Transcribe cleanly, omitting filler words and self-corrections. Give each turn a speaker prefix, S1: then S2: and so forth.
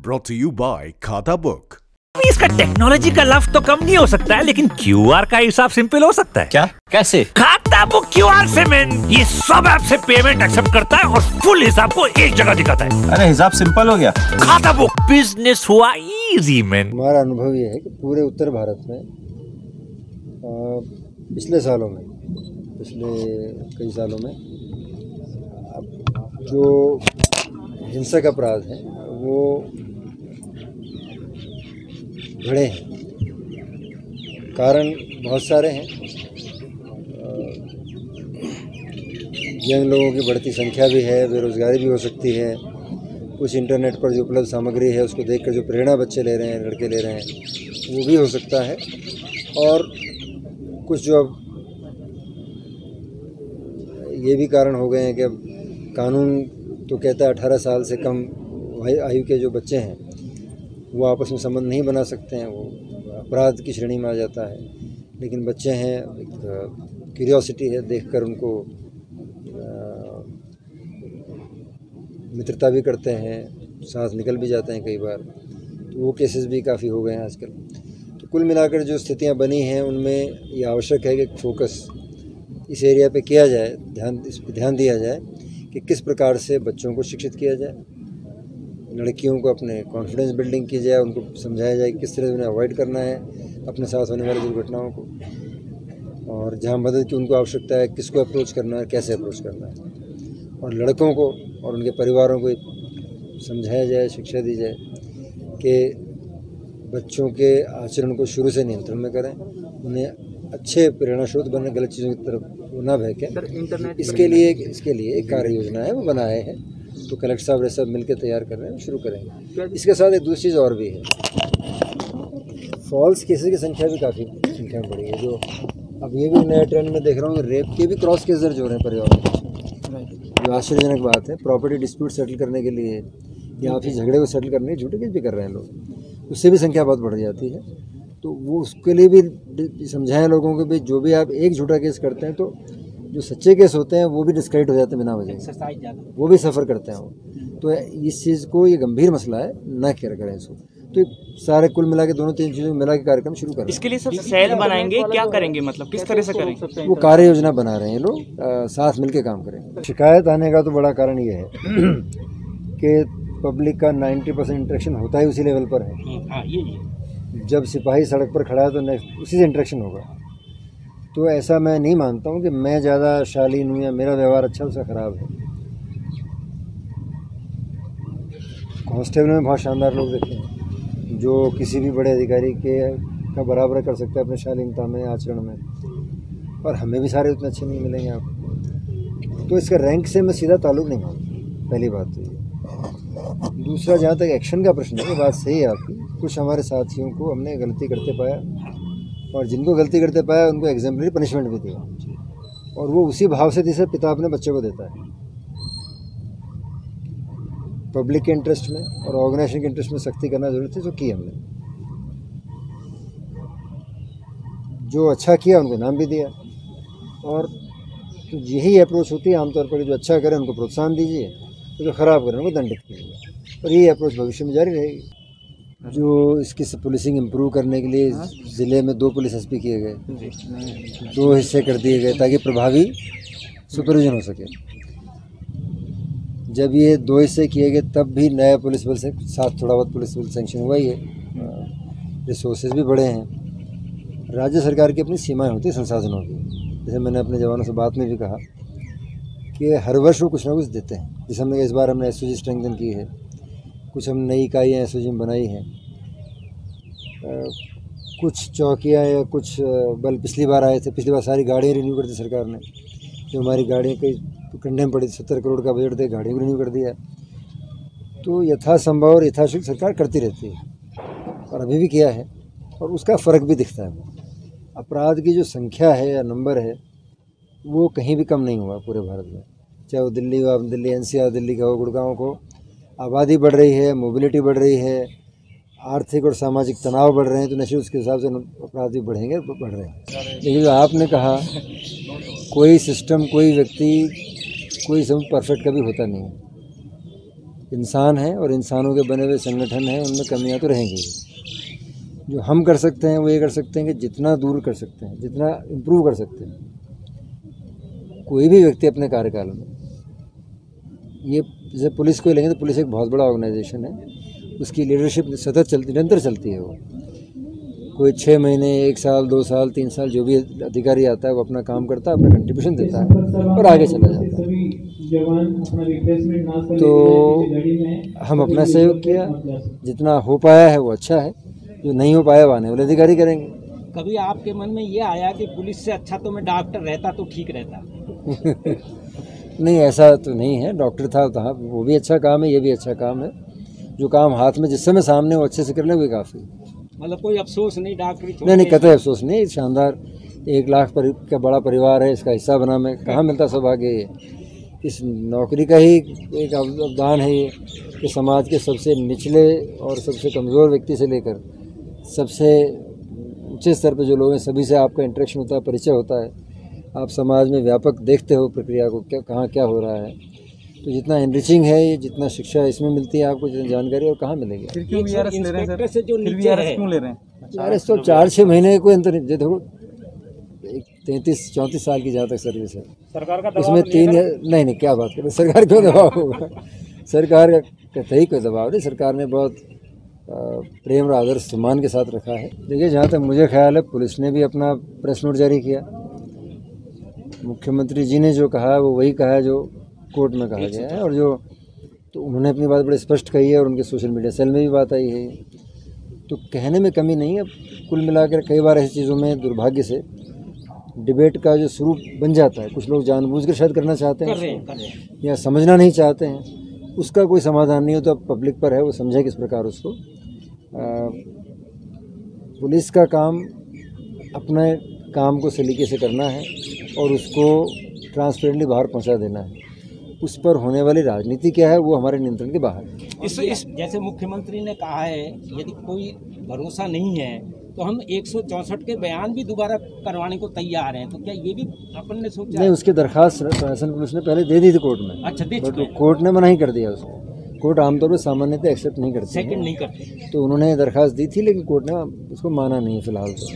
S1: brought to you by खाता book.
S2: इसका technology का लफ्ज तो कम नहीं हो सकता है, लेकिन क्यूआर का हिसाब सिंपल हो सकता है।
S3: क्या? कैसे?
S2: खाता बुक क्यूआर से मैन, ये सब ऐप से पेमेंट एक्सेप्ट करता है और फुल हिसाब को एक जगह दिखाता है।
S3: अरे हिसाब सिंपल हो गया।
S2: खाता बुक बिजनेस हुआ इजी मैन।
S4: हमारा अनुभव ये है कि पूरे उत्तर भारत में पिछले कई सालों में जो हिंसक अपराध हैं वो बढ़े हैं। कारण बहुत सारे हैं। यंग लोगों की बढ़ती संख्या भी है, बेरोज़गारी भी हो सकती है। कुछ इंटरनेट पर जो उपलब्ध सामग्री है उसको देखकर जो प्रेरणा बच्चे ले रहे हैं, लड़के ले रहे हैं, वो भी हो सकता है। और कुछ जो अब ये भी कारण हो गए हैं कि अब कानून तो कहता है 18 साल से कम आयु के जो बच्चे हैं वो आपस में संबंध नहीं बना सकते हैं, वो अपराध की श्रेणी में आ जाता है। लेकिन बच्चे हैं, एक क्यूरियोसिटी है, देखकर उनको मित्रता भी करते हैं, साथ निकल भी जाते हैं कई बार। तो वो केसेस भी काफ़ी हो गए हैं आजकल। तो कुल मिलाकर जो स्थितियां बनी हैं उनमें ये आवश्यक है कि फोकस इस एरिया पे किया जाए, इस पर ध्यान दिया जाए कि किस प्रकार से बच्चों को शिक्षित किया जाए, लड़कियों को अपने कॉन्फिडेंस बिल्डिंग की जाए, उनको समझाया जाए कि किस तरह उन्हें अवॉइड करना है अपने साथ होने वाली दुर्घटनाओं को, और जहाँ मदद की उनको आवश्यकता है किसको अप्रोच करना है, कैसे अप्रोच करना है। और लड़कों को और उनके परिवारों को समझाया जाए, शिक्षा दी जाए कि बच्चों के आचरण को शुरू से नियंत्रण में करें, उन्हें अच्छे प्रेरणा स्रोत बने, गलत चीज़ों की तरफ वो ना बहकें। इसके लिए एक कार्य योजना है, वो बनाए हैं। तो कलेक्टर साहब ये सब मिलकर तैयार कर रहे हैं, शुरू करेंगे। इसके साथ एक दूसरी चीज़ और भी है, फॉल्स केसेस की संख्या भी काफ़ी संख्या में बढ़ी है। जो अब ये भी नया ट्रेंड में देख रहा हूँ, रेप के भी क्रॉस केस दर्ज हो रहे हैं परिवार में, जो आश्चर्यजनक बात है। प्रॉपर्टी डिस्प्यूट सेटल करने के लिए या आपसी झगड़े को सेटल करने के झूठे केस भी कर रहे हैं लोग, उससे भी संख्या बहुत बढ़ जाती है। तो वो उसके लिए भी समझाएं लोगों को भी, जो भी आप एक झूठा केस करते हैं तो जो सच्चे केस होते हैं वो भी डिस्क्रेडिट हो जाते हैं बिना वजह, वो भी सफ़र करते हैं वो। तो इस चीज़ को, ये गंभीर मसला है, ना केयर करें इसको। तो सारे कुल मिला के दोनों तीन चीज़ों में मिला के कार्यक्रम शुरू करें।
S5: इसके लिए सब सेल बनाएंगे, क्या करेंगे, मतलब किस तरह से करेंगे?
S4: वो कार्य योजना बना रहे हैं लोग, साथ मिलके काम करें। शिकायत आने का तो बड़ा कारण ये है कि पब्लिक का 90% इंटरेक्शन होता ही उसी लेवल पर है। जब सिपाही सड़क पर खड़ा है तो उसी से इंटरेक्शन होगा। तो ऐसा मैं नहीं मानता हूँ कि मैं ज़्यादा शालीन हूँ या मेरा व्यवहार अच्छा उसका ख़राब है। कांस्टेबल में बहुत शानदार लोग देखे हैं जो किसी भी बड़े अधिकारी का बराबर कर सकते हैं अपने शालीनता में, आचरण में, और हमें भी सारे उतने अच्छे नहीं मिलेंगे आपको। तो इसका रैंक से मैं सीधा ताल्लुक़ नहीं मानता, पहली बात तो ये। दूसरा, जहाँ तक एक्शन का प्रश्न है, ये बात सही है आपकी। कुछ हमारे साथियों को हमने गलती करते पाया, और जिनको गलती करते पाया उनको एग्जाम्पलरी पनिशमेंट भी दिया, और वो उसी भाव से जिसे पिता अपने बच्चे को देता है। पब्लिक के इंटरेस्ट में और ऑर्गेनाइजेशन के इंटरेस्ट में सख्ती करना जरूरी थी, तो की हमने। जो अच्छा किया उनको नाम भी दिया, और तो यही अप्रोच होती है आमतौर पर। जो अच्छा करें उनको प्रोत्साहन दीजिए, तो जो ख़राब करें उनको दंडित कीजिए, और यही अप्रोच भविष्य में जारी रहेगी। जो इसकी पुलिसिंग इम्प्रूव करने के लिए ज़िले में 2 पुलिस एसपी किए गए, 2 हिस्से कर दिए गए ताकि प्रभावी सुपरविजन हो सके। जब ये 2 हिस्से किए गए तब भी नया पुलिस बल से साथ थोड़ा बहुत पुलिस बल सेंक्शन हुआ ही है, रिसोर्सेज भी बढ़े हैं। राज्य सरकार की अपनी सीमाएं होती है संसाधनों की। जैसे मैंने अपने जवानों से बात में भी कहा कि हर वर्ष वो कुछ ना कुछ देते हैं। जैसे हमने इस बार हमने एसओजी स्ट्रेंथन की है, कुछ हम नई इकाइयाँ एसओजी में बनाई हैं, कुछ चौकियाँ या कुछ बल पिछली बार आए थे। पिछली बार सारी गाड़ियाँ रिन्यू कर दी सरकार ने, जो हमारी गाड़ियाँ कई कंडेम पड़ी, 70 करोड़ का बजट दे गाड़ियों को रिन्यू कर दिया। तो यथासंभव और यथाशीघ्र सरकार करती रहती है, और अभी भी किया है, और उसका फ़र्क भी दिखता है। अपराध की जो संख्या है या नंबर है वो कहीं भी कम नहीं हुआ पूरे भारत में, चाहे वो दिल्ली हो, दिल्ली एनसीआर दिल्ली का हो, गुड़गांव को। आबादी बढ़ रही है, मोबिलिटी बढ़ रही है, आर्थिक और सामाजिक तनाव बढ़ रहे हैं, तो निश्चित उसके हिसाब से अपराध भी बढ़ेंगे, बढ़ रहे हैं। लेकिन जो आपने कहा, कोई सिस्टम, कोई व्यक्ति, कोई सब परफेक्ट कभी होता नहीं है। इंसान हैं और इंसानों के बने हुए संगठन हैं, उनमें कमियां तो रहेंगी। जो हम कर सकते हैं वो ये कर सकते हैं कि जितना दूर कर सकते हैं, जितना इम्प्रूव कर सकते हैं, कोई भी व्यक्ति अपने कार्यकाल में, ये जैसे पुलिस को लेंगे तो पुलिस एक बहुत बड़ा ऑर्गेनाइजेशन है, उसकी लीडरशिप सतत चलती, निरंतर चलती है। वो कोई 6 महीने, 1 साल, 2 साल, 3 साल जो भी अधिकारी आता है वो अपना काम करता है, अपना कंट्रीब्यूशन देता है और आगे चला जाता है। तो हम अपना सहयोग किया, जितना हो पाया है वो अच्छा है, जो नहीं हो पाया वो आने वाले अधिकारी करेंगे।
S3: कभी आपके मन में ये आया कि पुलिस से अच्छा तो मैं डॉक्टर रहता तो ठीक रहता?
S4: नहीं, ऐसा तो नहीं है। डॉक्टर था वो भी अच्छा काम है, ये भी अच्छा काम है। जो काम हाथ में जिस समय सामने वो अच्छे से कर ले वही काफ़ी।
S3: मतलब कोई अफसोस नहीं डॉक्टरी?
S4: नहीं, कतई अफसोस नहीं। शानदार 1 लाख का बड़ा परिवार है, इसका हिस्सा बना मैं, कहाँ मिलता सौभाग्य। ये इस नौकरी का ही एक अवदान है ये कि समाज के सबसे निचले और सबसे कमज़ोर व्यक्ति से लेकर सबसे ऊंचे स्तर पर जो लोग हैं सभी से आपका इंटरेक्शन होता है, परिचय होता है। आप समाज में व्यापक देखते हो प्रक्रिया को, क्या कहाँ क्या हो रहा है। तो जितना एनरिचिंग है ये, जितना शिक्षा इसमें मिलती है आपको, जितनी जानकारी, और कहाँ मिलेगी।
S3: इंस्पेक्टर से जो नीचे है
S5: क्यों ले रहे हैं?
S4: यार तो 4-6 महीने कोई अंतर नहीं। देखो 33-34 साल की जहाँ तक सर्विस है,
S5: सरकार का
S4: इसमें 3 या नहीं, क्या बात करें, सरकार क्यों दबाव होगा? सरकार का कतई कोई दबाव नहीं। सरकार ने बहुत प्रेम और आदर सम्मान के साथ रखा है। देखिए, जहाँ तक मुझे ख्याल है पुलिस ने भी अपना प्रेस नोट जारी किया। मुख्यमंत्री जी ने जो कहा है वो वही कहा है जो कोर्ट में कहा गया है, और जो तो उन्होंने अपनी बात बड़े स्पष्ट कही है और उनके सोशल मीडिया सेल में भी बात आई है। तो कहने में कमी नहीं है। कुल मिलाकर कई बार ऐसी चीज़ों में दुर्भाग्य से डिबेट का जो स्वरूप बन जाता है, कुछ लोग जानबूझकर शायद करना चाहते हैं या समझना नहीं चाहते हैं, उसका कोई समाधान नहीं हो। तो अब पब्लिक पर है वो समझे किस प्रकार उसको। पुलिस का काम अपने काम को सलीके से करना है और उसको ट्रांसपेरेंटली बाहर पहुंचा देना है। उस पर होने वाली राजनीति क्या है वो हमारे नियंत्रण के बाहर है।
S3: इस जैसे मुख्यमंत्री ने कहा है यदि कोई भरोसा नहीं है तो हम 164 के बयान भी दोबारा करवाने को तैयार हैं, तो क्या ये भी अपन ने सोचा?
S4: नहीं, उसकी दरखास्त प्रशासन पुलिस ने पहले दे दी थी कोर्ट में।
S3: अच्छा, दे
S4: बट कोर्ट ने मना ही कर दिया उसको। कोर्ट आमतौर पर सामान्यतः एक्सेप्ट नहीं करती,
S3: सेकंड नहीं करती।
S4: तो उन्होंने दरखास्त दी थी लेकिन कोर्ट ने उसको माना नहीं फिलहाल तो।